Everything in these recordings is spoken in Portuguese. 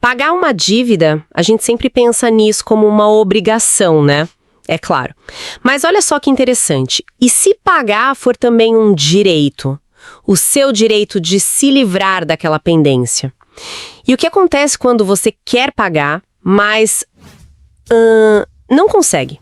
Pagar uma dívida, a gente sempre pensa nisso como uma obrigação, né? É claro. Mas olha só que interessante. E se pagar for também um direito? O seu direito de se livrar daquela pendência. E o que acontece quando você quer pagar, mas não consegue?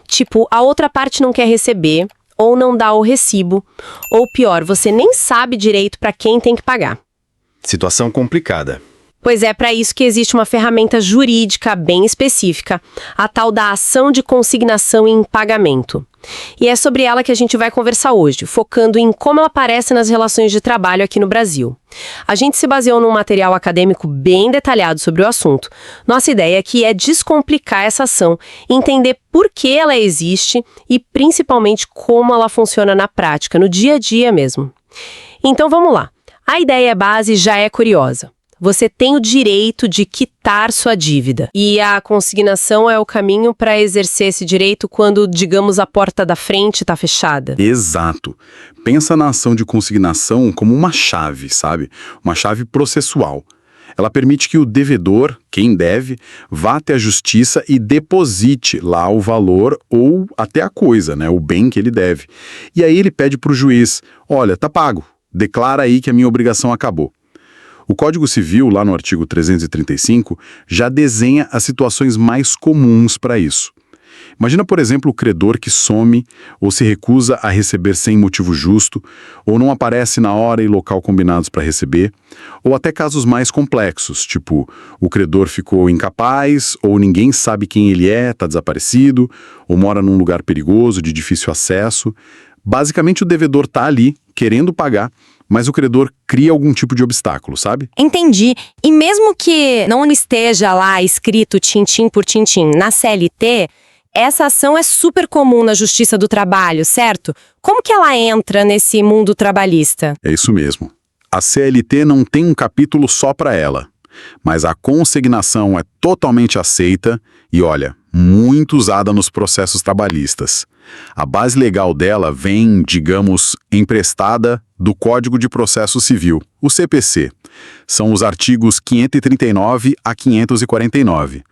Tipo, a outra parte não quer receber, ou não dá o recibo, ou pior, você nem sabe direito para quem tem que pagar. Situação complicada. Pois é, para isso que existe uma ferramenta jurídica bem específica, a tal da ação de consignação em pagamento. E é sobre ela que a gente vai conversar hoje, focando em como ela aparece nas relações de trabalho aqui no Brasil. A gente se baseou num material acadêmico bem detalhado sobre o assunto. Nossa ideia aqui é descomplicar essa ação, entender por que ela existe e principalmente como ela funciona na prática, no dia a dia mesmo. Então vamos lá. A ideia base já é curiosa. Você tem o direito de quitar sua dívida. E a consignação é o caminho para exercer esse direito quando, digamos, a porta da frente está fechada. Exato. Pensa na ação de consignação como uma chave, sabe? Uma chave processual. Ela permite que o devedor, quem deve, vá até a justiça e deposite lá o valor ou até a coisa, né? O bem que ele deve. E aí ele pede para o juiz, olha, tá pago, declara aí que a minha obrigação acabou. O Código Civil, lá no artigo 335, já desenha as situações mais comuns para isso. Imagina, por exemplo, o credor que some ou se recusa a receber sem motivo justo, ou não aparece na hora e local combinados para receber, ou até casos mais complexos, tipo o credor ficou incapaz, ou ninguém sabe quem ele é, está desaparecido, ou mora num lugar perigoso, de difícil acesso. Basicamente, o devedor está ali, querendo pagar, mas o credor cria algum tipo de obstáculo, sabe? Entendi. E mesmo que não esteja lá escrito tintim por tintim na CLT, essa ação é super comum na Justiça do Trabalho, certo? Como que ela entra nesse mundo trabalhista? É isso mesmo. A CLT não tem um capítulo só para ela, mas a consignação é totalmente aceita e, olha, muito usada nos processos trabalhistas. A base legal dela vem, digamos, emprestada do Código de Processo Civil, o CPC. São os artigos 539 a 549.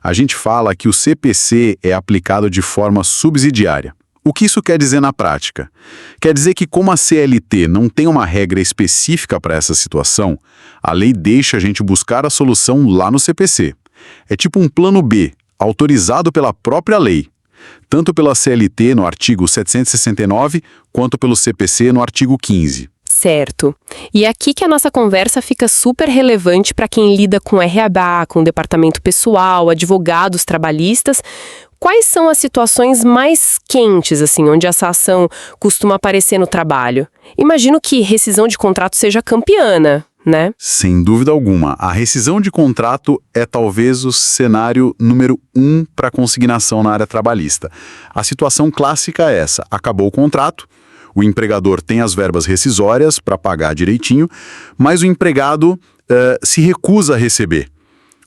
A gente fala que o CPC é aplicado de forma subsidiária. O que isso quer dizer na prática? Quer dizer que como a CLT não tem uma regra específica para essa situação, a lei deixa a gente buscar a solução lá no CPC. É tipo um plano B, autorizado pela própria lei. Tanto pela CLT no artigo 769, quanto pelo CPC no artigo 15. Certo. E é aqui que a nossa conversa fica super relevante para quem lida com RH, com departamento pessoal, advogados trabalhistas. Quais são as situações mais quentes, assim, onde essa ação costuma aparecer no trabalho? Imagino que rescisão de contrato seja campeã, né? Sem dúvida alguma. A rescisão de contrato é talvez o cenário número 1 para consignação na área trabalhista. A situação clássica é essa: acabou o contrato, o empregador tem as verbas rescisórias para pagar direitinho, mas o empregado se recusa a receber.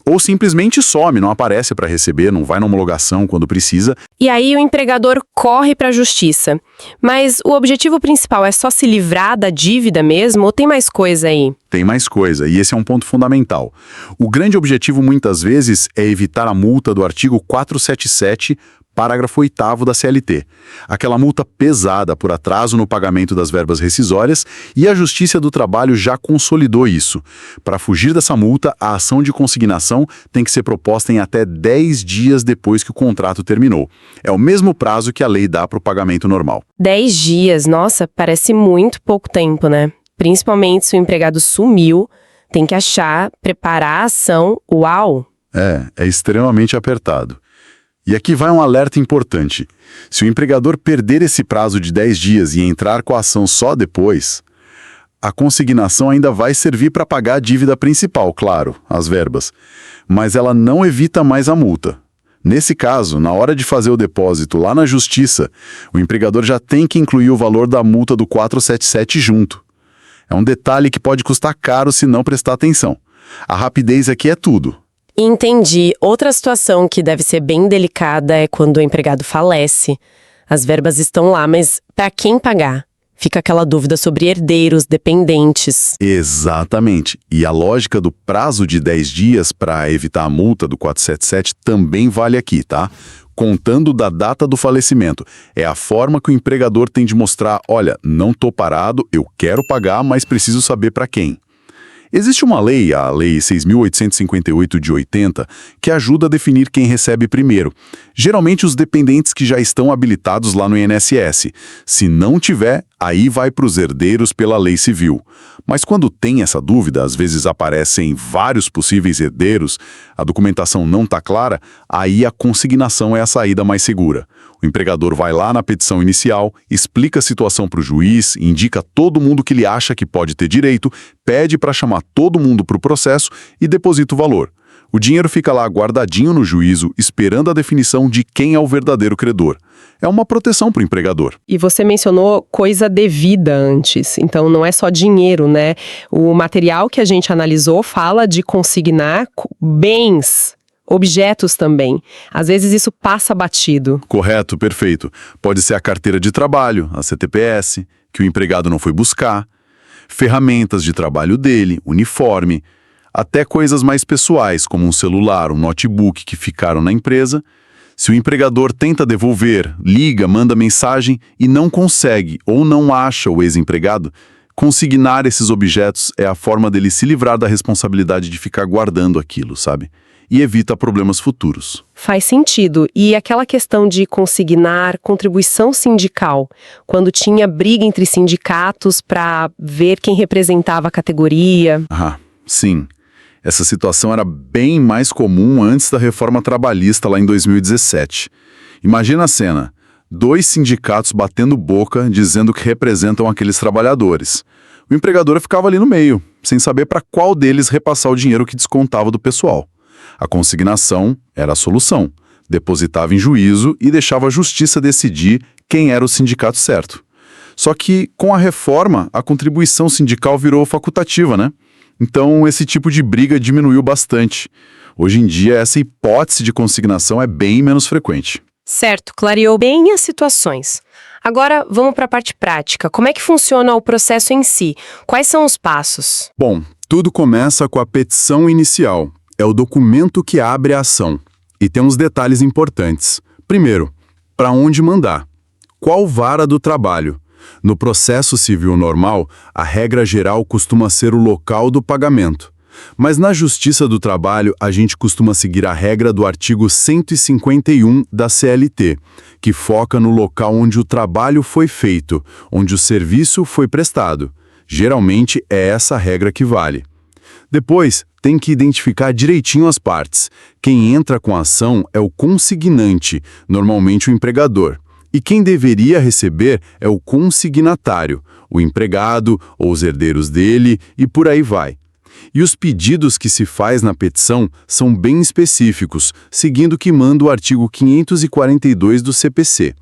Ou simplesmente some, não aparece para receber, não vai na homologação quando precisa. E aí o empregador corre para a justiça. Mas o objetivo principal é só se livrar da dívida mesmo ou tem mais coisa aí? Tem mais coisa, e esse é um ponto fundamental. O grande objetivo, muitas vezes, é evitar a multa do artigo 477, parágrafo 8º da CLT. Aquela multa pesada por atraso no pagamento das verbas rescisórias, e a Justiça do Trabalho já consolidou isso. Para fugir dessa multa, a ação de consignação tem que ser proposta em até 10 dias depois que o contrato terminou. É o mesmo prazo que a lei dá para o pagamento normal. 10 dias, nossa, parece muito pouco tempo, né? Principalmente se o empregado sumiu, tem que achar, preparar a ação, uau! É extremamente apertado. E aqui vai um alerta importante. Se o empregador perder esse prazo de 10 dias e entrar com a ação só depois, a consignação ainda vai servir para pagar a dívida principal, claro, as verbas, mas ela não evita mais a multa. Nesse caso, na hora de fazer o depósito lá na justiça, o empregador já tem que incluir o valor da multa do 477 junto. É um detalhe que pode custar caro se não prestar atenção. A rapidez aqui é tudo. Entendi. Outra situação que deve ser bem delicada é quando o empregado falece. As verbas estão lá, mas para quem pagar? Fica aquela dúvida sobre herdeiros, dependentes. Exatamente. E a lógica do prazo de 10 dias para evitar a multa do 477 também vale aqui, tá? Contando da data do falecimento. É a forma que o empregador tem de mostrar, olha, não tô parado, eu quero pagar, mas preciso saber para quem. Existe uma lei, a Lei 6.858 de 80, que ajuda a definir quem recebe primeiro. Geralmente os dependentes que já estão habilitados lá no INSS. Se não tiver, aí vai para os herdeiros pela lei civil. Mas quando tem essa dúvida, às vezes aparecem vários possíveis herdeiros, a documentação não está clara, aí a consignação é a saída mais segura. O empregador vai lá na petição inicial, explica a situação para o juiz, indica todo mundo que ele acha que pode ter direito, pede para chamar todo mundo para o processo e deposita o valor. O dinheiro fica lá guardadinho no juízo, esperando a definição de quem é o verdadeiro credor. É uma proteção para o empregador. E você mencionou coisa devida antes, então não é só dinheiro, né? O material que a gente analisou fala de consignar bens, objetos também. Às vezes isso passa batido. Correto, perfeito. Pode ser a carteira de trabalho, a CTPS, que o empregado não foi buscar, ferramentas de trabalho dele, uniforme, até coisas mais pessoais, como um celular, um notebook que ficaram na empresa. Se o empregador tenta devolver, liga, manda mensagem e não consegue ou não acha o ex-empregado, consignar esses objetos é a forma dele se livrar da responsabilidade de ficar guardando aquilo, sabe? E evita problemas futuros. Faz sentido. E aquela questão de consignar contribuição sindical, quando tinha briga entre sindicatos para ver quem representava a categoria. Ah, sim. Essa situação era bem mais comum antes da reforma trabalhista lá em 2017. Imagina a cena. 2 sindicatos batendo boca, dizendo que representam aqueles trabalhadores. O empregador ficava ali no meio, sem saber para qual deles repassar o dinheiro que descontava do pessoal. A consignação era a solução. Depositava em juízo e deixava a justiça decidir quem era o sindicato certo. Só que, com a reforma, a contribuição sindical virou facultativa, né? Então, esse tipo de briga diminuiu bastante. Hoje em dia, essa hipótese de consignação é bem menos frequente. Certo, clareou bem as situações. Agora, vamos para a parte prática. Como é que funciona o processo em si? Quais são os passos? Bom, tudo começa com a petição inicial. É o documento que abre a ação. E tem uns detalhes importantes. Primeiro, para onde mandar? Qual vara do trabalho? No processo civil normal, a regra geral costuma ser o local do pagamento. Mas na Justiça do Trabalho, a gente costuma seguir a regra do artigo 151 da CLT, que foca no local onde o trabalho foi feito, onde o serviço foi prestado. Geralmente é essa a regra que vale. Depois, tem que identificar direitinho as partes. Quem entra com a ação é o consignante, normalmente o empregador. E quem deveria receber é o consignatário, o empregado ou os herdeiros dele e por aí vai. E os pedidos que se faz na petição são bem específicos, seguindo o que manda o artigo 542 do CPC.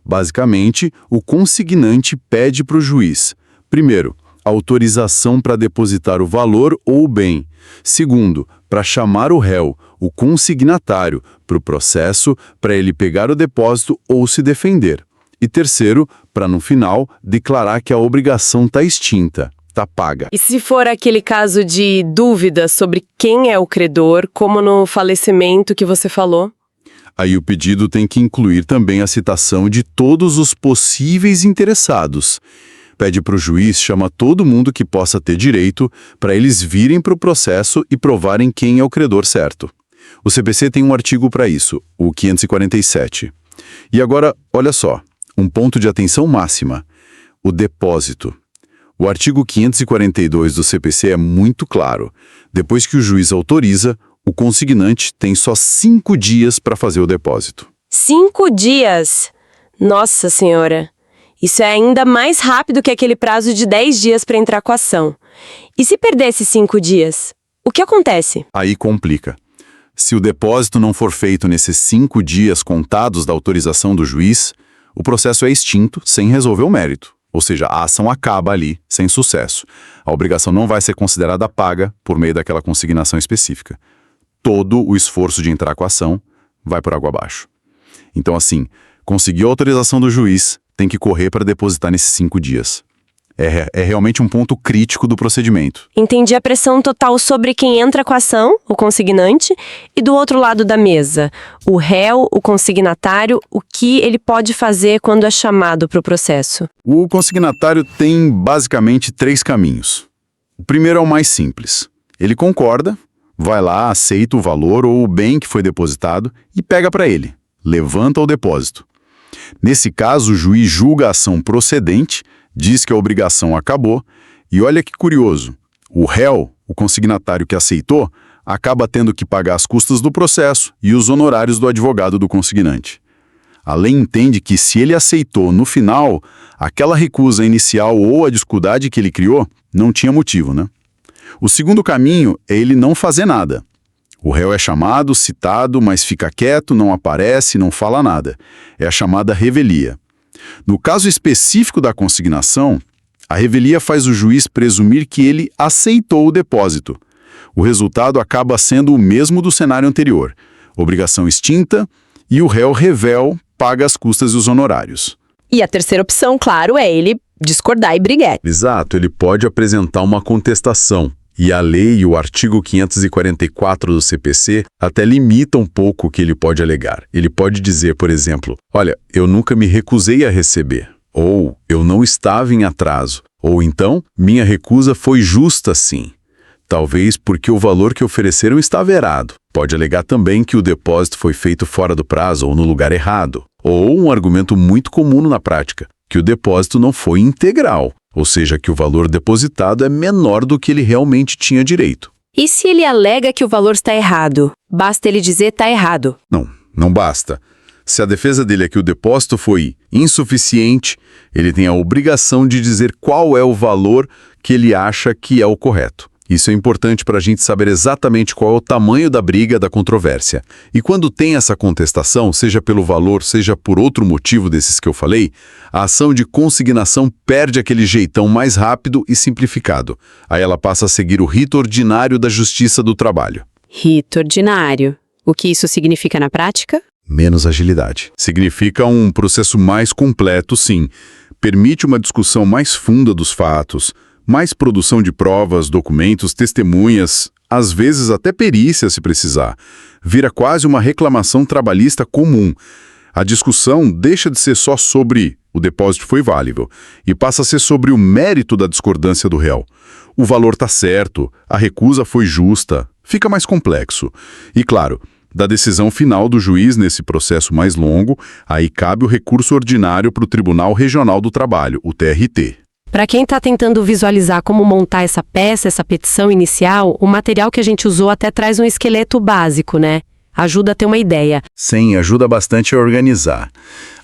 Basicamente, o consignante pede para o juiz, primeiro, autorização para depositar o valor ou o bem. Segundo, para chamar o réu, o consignatário, para o processo, para ele pegar o depósito ou se defender. E terceiro, para no final, declarar que a obrigação está extinta, está paga. E se for aquele caso de dúvida sobre quem é o credor, como no falecimento que você falou? Aí o pedido tem que incluir também a citação de todos os possíveis interessados. Pede para o juiz, chama todo mundo que possa ter direito, para eles virem para o processo e provarem quem é o credor certo. O CPC tem um artigo para isso, o 547. E agora, olha só, um ponto de atenção máxima, o depósito. O artigo 542 do CPC é muito claro. Depois que o juiz autoriza, o consignante tem só 5 dias para fazer o depósito. 5 dias? Nossa Senhora! Isso é ainda mais rápido que aquele prazo de 10 dias para entrar com a ação. E se perder esses 5 dias? O que acontece? Aí complica. Se o depósito não for feito nesses 5 dias contados da autorização do juiz, o processo é extinto sem resolver o mérito. Ou seja, a ação acaba ali, sem sucesso. A obrigação não vai ser considerada paga por meio daquela consignação específica. Todo o esforço de entrar com a ação vai por água abaixo. Então, assim, conseguiu a autorização do juiz, tem que correr para depositar nesses 5 dias. É realmente um ponto crítico do procedimento. Entendi a pressão total sobre quem entra com a ação, o consignante, e do outro lado da mesa, o réu, o consignatário, o que ele pode fazer quando é chamado para o processo. O consignatário tem basicamente 3 caminhos. O primeiro é o mais simples. Ele concorda, vai lá, aceita o valor ou o bem que foi depositado e pega para ele, levanta o depósito. Nesse caso, o juiz julga a ação procedente, diz que a obrigação acabou, e olha que curioso, o réu, o consignatário que aceitou, acaba tendo que pagar as custas do processo e os honorários do advogado do consignante. A lei entende que se ele aceitou no final, aquela recusa inicial ou a dificuldade que ele criou não tinha motivo, né? O segundo caminho é ele não fazer nada. O réu é chamado, citado, mas fica quieto, não aparece, não fala nada. É a chamada revelia. No caso específico da consignação, a revelia faz o juiz presumir que ele aceitou o depósito. O resultado acaba sendo o mesmo do cenário anterior. Obrigação extinta e o réu revel paga as custas e os honorários. E a terceira opção, claro, é ele discordar e brigar. Exato, ele pode apresentar uma contestação. E a lei e o artigo 544 do CPC até limitam um pouco o que ele pode alegar. Ele pode dizer, por exemplo, olha, eu nunca me recusei a receber, ou eu não estava em atraso, ou então, minha recusa foi justa sim. Talvez porque o valor que ofereceram estava errado. Pode alegar também que o depósito foi feito fora do prazo ou no lugar errado. Ou um argumento muito comum na prática, que o depósito não foi integral. Ou seja, que o valor depositado é menor do que ele realmente tinha direito. E se ele alega que o valor está errado? Basta ele dizer está errado. Não basta. Se a defesa dele é que o depósito foi insuficiente, ele tem a obrigação de dizer qual é o valor que ele acha que é o correto. Isso é importante para a gente saber exatamente qual é o tamanho da briga, da controvérsia. E quando tem essa contestação, seja pelo valor, seja por outro motivo desses que eu falei, a ação de consignação perde aquele jeitão mais rápido e simplificado. Aí ela passa a seguir o rito ordinário da Justiça do Trabalho. Rito ordinário. O que isso significa na prática? Menos agilidade. Significa um processo mais completo, sim. Permite uma discussão mais funda dos fatos, mais produção de provas, documentos, testemunhas, às vezes até perícia se precisar. Vira quase uma reclamação trabalhista comum. A discussão deixa de ser só sobre o depósito foi válido e passa a ser sobre o mérito da discordância do réu. O valor está certo, a recusa foi justa, fica mais complexo. E claro, da decisão final do juiz nesse processo mais longo, aí cabe o recurso ordinário para o Tribunal Regional do Trabalho, o TRT. Para quem está tentando visualizar como montar essa peça, essa petição inicial, o material que a gente usou até traz um esqueleto básico, né? Ajuda a ter uma ideia. Sim, ajuda bastante a organizar.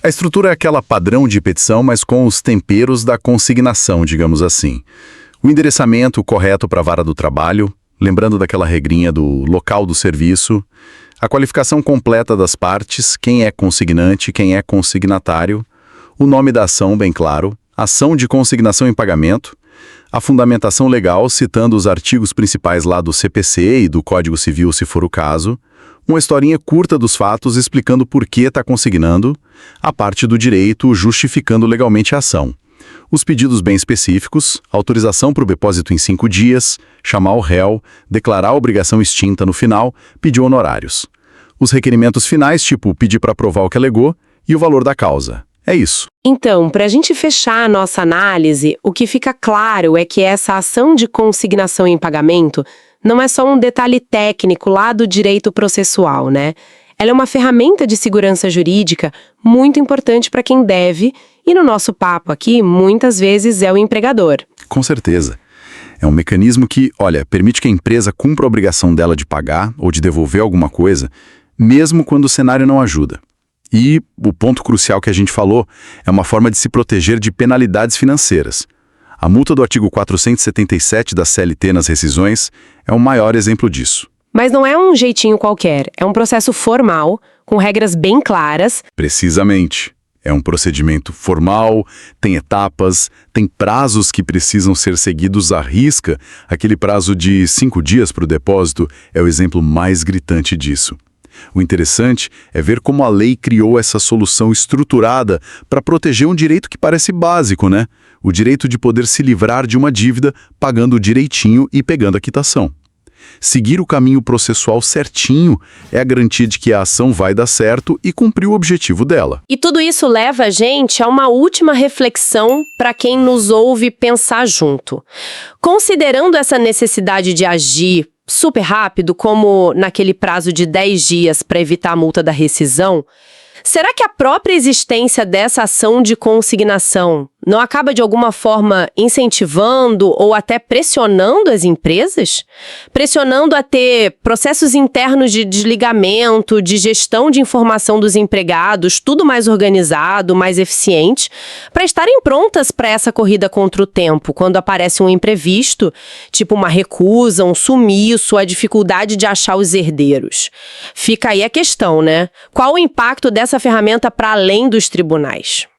A estrutura é aquela padrão de petição, mas com os temperos da consignação, digamos assim. O endereçamento correto para a vara do trabalho, lembrando daquela regrinha do local do serviço, a qualificação completa das partes, quem é consignante, quem é consignatário, o nome da ação bem claro, ação de consignação em pagamento, a fundamentação legal citando os artigos principais lá do CPC e do Código Civil, se for o caso, uma historinha curta dos fatos explicando por que está consignando, a parte do direito justificando legalmente a ação. Os pedidos bem específicos, autorização para o depósito em 5 dias, chamar o réu, declarar a obrigação extinta no final, pedir honorários. Os requerimentos finais, tipo pedir para provar o que alegou, e o valor da causa. É isso. Então, para a gente fechar a nossa análise, o que fica claro é que essa ação de consignação em pagamento não é só um detalhe técnico lá do direito processual, né? Ela é uma ferramenta de segurança jurídica muito importante para quem deve, e no nosso papo aqui, muitas vezes é o empregador. Com certeza. É um mecanismo que, olha, permite que a empresa cumpra a obrigação dela de pagar ou de devolver alguma coisa, mesmo quando o cenário não ajuda. E o ponto crucial que a gente falou é uma forma de se proteger de penalidades financeiras. A multa do artigo 477 da CLT nas rescisões é o maior exemplo disso. Mas não é um jeitinho qualquer, é um processo formal, com regras bem claras. Precisamente. É um procedimento formal, tem etapas, tem prazos que precisam ser seguidos à risca. Aquele prazo de 5 dias para o depósito é o exemplo mais gritante disso. O interessante é ver como a lei criou essa solução estruturada para proteger um direito que parece básico, né? O direito de poder se livrar de uma dívida pagando direitinho e pegando a quitação. Seguir o caminho processual certinho é a garantia de que a ação vai dar certo e cumprir o objetivo dela. E tudo isso leva a gente a uma última reflexão para quem nos ouve pensar junto. Considerando essa necessidade de agir super rápido, como naquele prazo de 10 dias para evitar a multa da rescisão, será que a própria existência dessa ação de consignação não acaba de alguma forma incentivando ou até pressionando as empresas? Pressionando a ter processos internos de desligamento, de gestão de informação dos empregados, tudo mais organizado, mais eficiente, para estarem prontas para essa corrida contra o tempo, quando aparece um imprevisto, tipo uma recusa, um sumiço, a dificuldade de achar os herdeiros. Fica aí a questão, né? Qual o impacto dessa ferramenta para além dos tribunais?